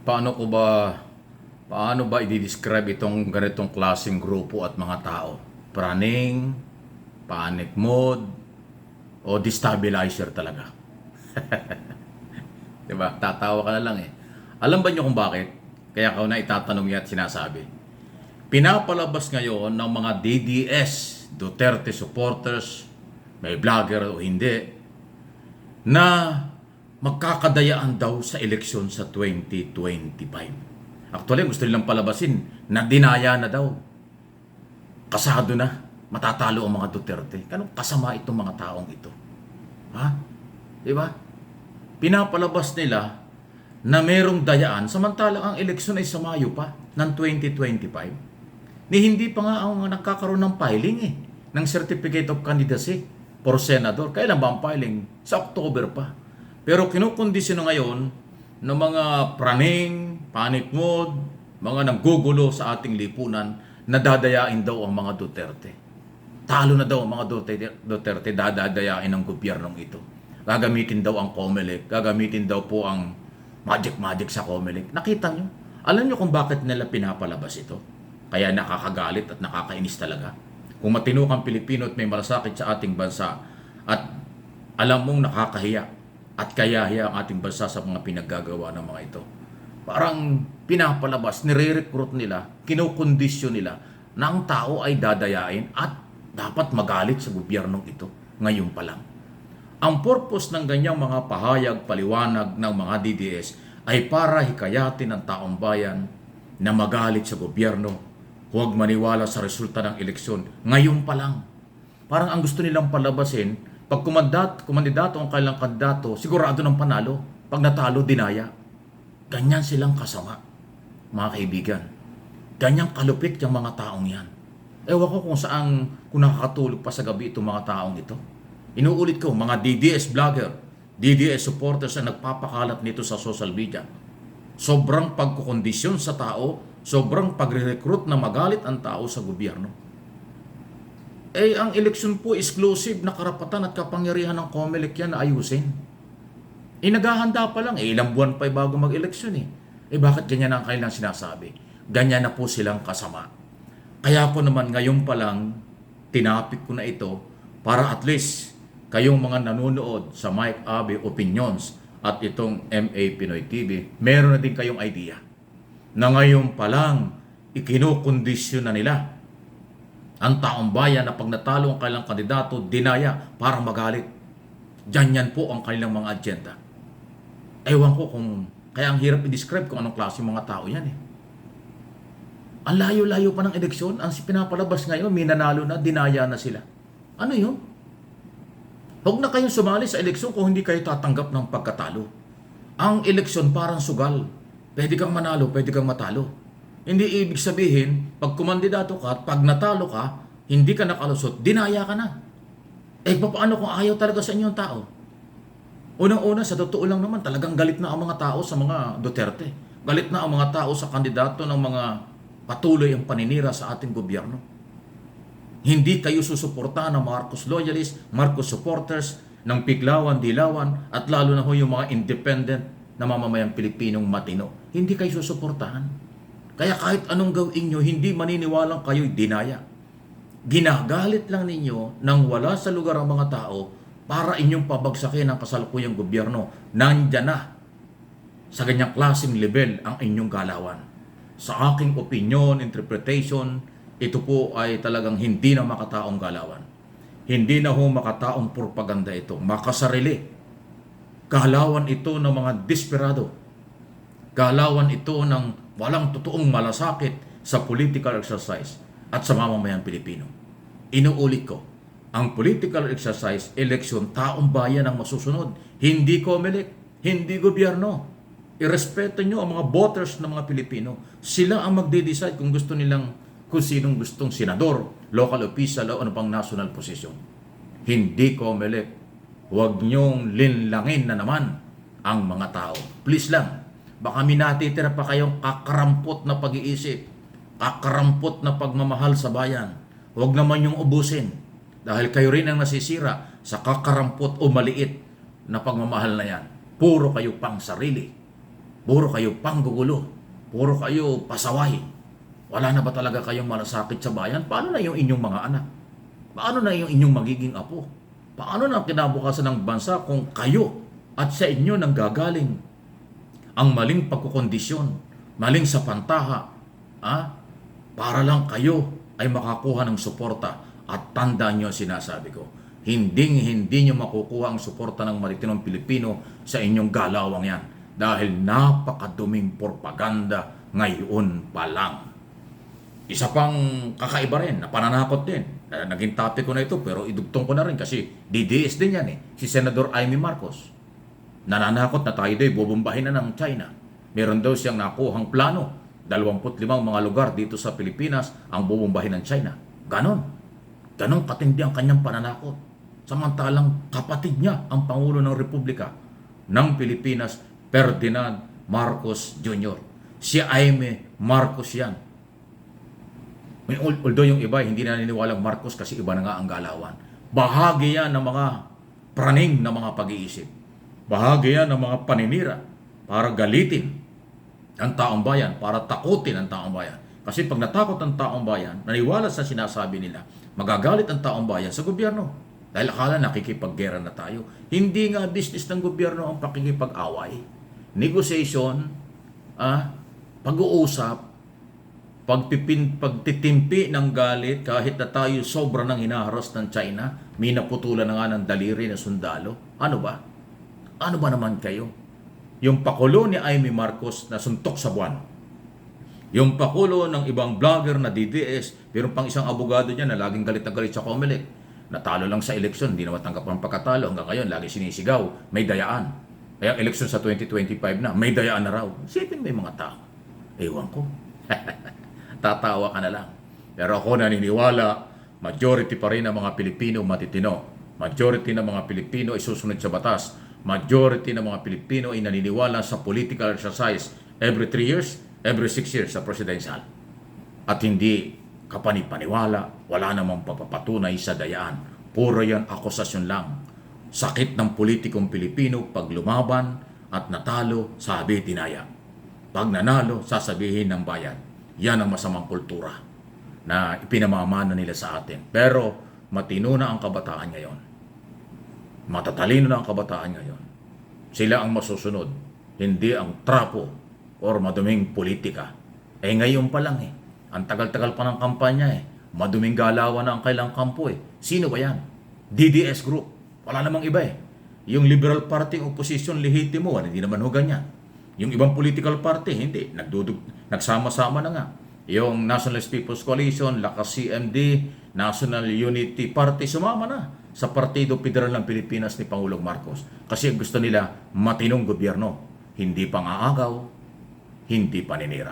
paano ko ba paano ba i-describe itong ganitong klaseng grupo at mga tao? Praning, panic mode, o destabilizer talaga? 'Di ba? Tatawa ka na lang eh. Alam ba niyo kung bakit? Kaya ako na itatanong yan at sinasabi. Pinapalabas ngayon ng mga DDS, Duterte supporters, may vlogger o hindi, na magkakadayaan daw sa eleksyon sa 2025. Actually, gusto nilang palabasin na dinaya na daw. Kasado na. Matatalo ang mga Duterte. Anong kasama itong mga taong ito? Ha? Di ba? Pinapalabas nila na merong dayaan samantalang ang eleksyon ay sa Mayo pa ng 2025. Ni hindi pa nga ang nagkakaroon ng filing ng Certificate of Candidacy for Senador. Kailan ba ang filing? Sa October pa. Pero kinukondisyon na ngayon ng mga praning, panic mode, mga nanggugulo sa ating lipunan na dadayain daw ang mga Duterte. Talo na daw ang mga Duterte, dadadayain ang gobyernong ito. Gagamitin daw ang COMELEC, gagamitin daw po ang magic sa COMELEC. Nakita nyo? Alam nyo kung bakit nila pinapalabas ito? Kaya nakakagalit at nakakainis talaga. Kung matino kang Pilipino at may malasakit sa ating bansa at alam mong nakakahiya at kayahiya ang ating bansa sa mga pinaggagawa ng mga ito. Parang pinapalabas, nire-recruit nila, kinukondisyon nila na ang tao ay dadayain at dapat magalit sa gobyernong ito ngayon pa lang. Ang purpose ng ganyang mga pahayag, paliwanag ng mga DDS ay para hikayatin ang taong bayan na magalit sa gobyerno. Huwag maniwala sa resulta ng eleksyon ngayon pa lang. Parang ang gusto nilang palabasin, pag kumandidato ang kailang kandidato, sigurado ng panalo. Pag natalo, dinaya. Ganyan silang kasama, mga kaibigan. Ganyang kalupit yung mga taong yan. Ewan ko kung nakakatulog pa sa gabi itong mga taong ito. Inuulit ko, mga DDS vlogger, DDS supporters na nagpapakalat nito sa social media. Sobrang pagkukondisyon sa tao, sobrang pagre-recruit na magalit ang tao sa gobyerno. Ang eleksyon po exclusive na karapatan at kapangyarihan ng COMELEC yan na ayusin. Naghahanda pa lang, ilang buwan pa bago mag-eleksyon . Bakit ganyan ang kanilang sinasabi? Ganyan na po silang kasama. Kaya ko naman ngayon pa lang, tinapik ko na ito para at least kayong mga nanonood sa Mike Abe Opinions at itong MA Pinoy TV, meron na din kayong idea na ngayon pa lang ikinukondisyon na nila ang taong bayan na pag natalo ang kanilang kandidato, dinaya para magalit. Diyan yan po ang kanilang mga agenda. Ewan ko kung, kaya ang hirap i-describe kung anong klase mga tao yan . Ang layo-layo pa ng eleksyon, ang pinapalabas ngayon, may nanalo na, dinaya na sila. Ano yun? Huwag na kayong sumali sa eleksyon kung hindi kayo tatanggap ng pagkatalo. Ang eleksyon parang sugal. Pwede kang manalo, pwede kang matalo. Hindi ibig sabihin, pag kumandidato ka at pag natalo ka, hindi ka nakalusot, dinaya ka na. Paano kung ayaw talaga sa inyo ang tao? Unang-una, sa totoo lang naman, talagang galit na ang mga tao sa mga Duterte. Galit na ang mga tao sa kandidato ng mga patuloy ang paninira sa ating gobyerno. Hindi kayo susuportahan ng Marcos loyalists, Marcos supporters, ng Piglawan, Dilawan, at lalo na yung mga independent na mamamayang Pilipinong matino. Hindi kayo susuportahan. Kaya kahit anong gawin nyo, hindi maniniwalang kayo'y dinaya. Ginagalit lang ninyo nang wala sa lugar ang mga tao para inyong pabagsakin ang kasalukuyang gobyerno. Nandyan na sa ganyang klaseng level ang inyong galawan. Sa aking opinion, interpretation, ito po ay talagang hindi na makataong galawan. Hindi na makataong propaganda ito. Makasarili. Galawan ito ng mga desperado. Galawan ito ng walang totoong malasakit sa political exercise at sa mamamayang Pilipino. Inuulit ko, ang political exercise, eleksyon, taong bayan ang masusunod. Hindi COMELEC, hindi gobyerno. Irespeto nyo ang mga voters ng mga Pilipino. Sila ang magde-decide kung gusto nilang, kung sinong gustong senador, local official o ano pang national position. Hindi COMELEC. Huwag nyong linlangin na naman ang mga tao. Please lang. Baka minatitira pa kayong kakarampot na pag-iisip, kakarampot na pagmamahal sa bayan. Huwag naman yung ubusin dahil kayo rin ang nasisira sa kakarampot o maliit na pagmamahal na yan. Puro kayo pang sarili. Puro kayo panggugulo. Puro kayo pasaway. Wala na ba talaga kayong malasakit sa bayan? Paano na yung inyong mga anak? Paano na yung inyong magiging apo? Paano na kinabukasan ng bansa kung kayo at sa inyo nang gagaling ang maling pagkukondisyon, maling sa pantaha, para lang kayo ay makakuha ng suporta? At tandaan nyo ang sinasabi ko, hindi nyo makukuha ang suporta ng maritinong Pilipino sa inyong galawang yan dahil napakaduming propaganda ngayon pa lang. Isa pang kakaiba rin, na pananakot din. Naging topic ko na ito pero idugtong ko na rin kasi DDS din yan si Senador Amy Marcos. Nananakot na tayo do'y bubumbahin na ng China. Meron daw siyang nakuhang plano, 25 mga lugar dito sa Pilipinas ang bubumbahin ng China. Ganon katindi ang kanyang pananakot. Samantalang kapatid niya ang Pangulo ng Republika ng Pilipinas, Ferdinand Marcos Jr. Si Amy Marcos yan. Although yung iba hindi na naniniwalang Marcos kasi iba na nga ang galawan. Bahagi yan ng mga praning na mga pag-iisip. Bahagi yan ng mga paninira para galitin ang taong bayan, para takutin ang taong bayan. Kasi pag natakot ang taong bayan, naniwala sa sinasabi nila, magagalit ang taong bayan sa gobyerno. Dahil akala nakikipaggera na tayo. Hindi nga business ng gobyerno ang pakikipag-away. Negotiation, pag-uusap, pagtitimpi ng galit kahit na tayo sobra ng hinaharas ng China, may naputulan na nga ng daliri na sundalo. Ano ba? Ano ba naman kayo? Yung pakulo ni Amy Marcos na suntok sa buwan. Yung pakulo ng ibang vlogger na DDS, pero pang isang abogado niya na laging galit na galit sa COMELEC. Natalo lang sa eleksyon, hindi na matanggap ang pagkatalo. Hanggang ngayon, lagi sinisigaw, may dayaan. Kaya eleksyon sa 2025 na, may dayaan na raw. Isipin mo yung mga tao. Ewan ko. Tatawa ka na lang. Pero ako naniniwala, majority pa rin ng mga Pilipino matitino. Majority ng mga Pilipino ay susunod sa batas. Majority ng mga Pilipino ay naniniwala sa political exercise every 3 years, every 6 years sa presidential. At hindi kapanipaniwala, wala namang papapatunay sa dayaan. Puro yan akusasyon lang. Sakit ng politikong Pilipino pag lumaban at natalo, sabi tinaya. Pag nanalo, sasabihin ng bayan. Yan ang masamang kultura na ipinamamana nila sa atin. Pero matino na ang kabataan ngayon. Matatalino na ang kabataan ngayon. Sila ang masusunod, hindi ang trapo or maduming politika. Ngayon pa lang Ang tagal-tagal pa ng kampanya Maduming galawan na ang kailang kampo Sino ba yan? DDS Group. Wala namang iba Yung Liberal Party opposition lehitimo, hindi naman ho ganyan. Yung ibang political party, hindi. Nagsama-sama na nga. Yung Nationalist People's Coalition, Lakas CMD, National Unity Party, sumama na sa Partido Federal ng Pilipinas ni Pangulong Marcos. Kasi gusto nila matinong gobyerno. Hindi pang-aagaw, hindi paninira.